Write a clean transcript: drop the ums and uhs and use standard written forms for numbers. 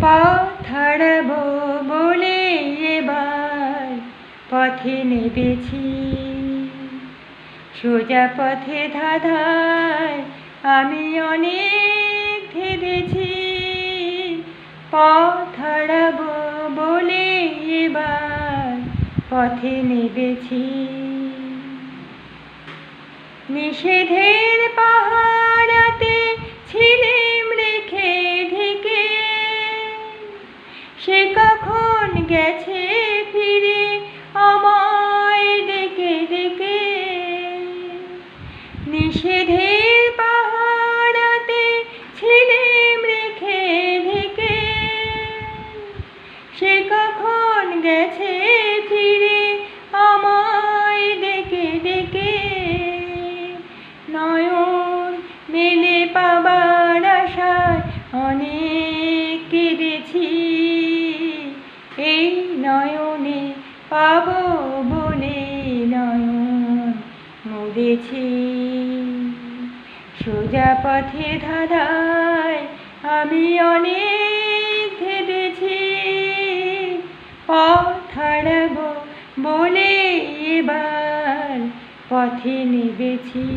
পথ হারাবো বলে এবার পথে নেমেছি, সোজা পথে ধাঁধায় আমি অনেক ভেবেছি। পথ হারাবো বলে এবার পথে নেমেছি। নিষেধের পাহারাতে ছিলেম রেখে ঢেকে, সে কখন গেছে ফিরে আমায় ডেকে ডেকে। নিষেধের পাহারাতে ছিলেম রেখে ঢেকে, সে কখন গেছে ফিরে আমায় ডেকে ডেকে। নয়ন মেলে পাবার আশায় অনেক কেঁদেছি, এই নয়নে পাবো বলে নয়ন মুড়েছি। সোজা পথে ধাঁধায় আমি অনেক ভেবেছি, পথ হারাবো বলে এবার পথে নেমেছি।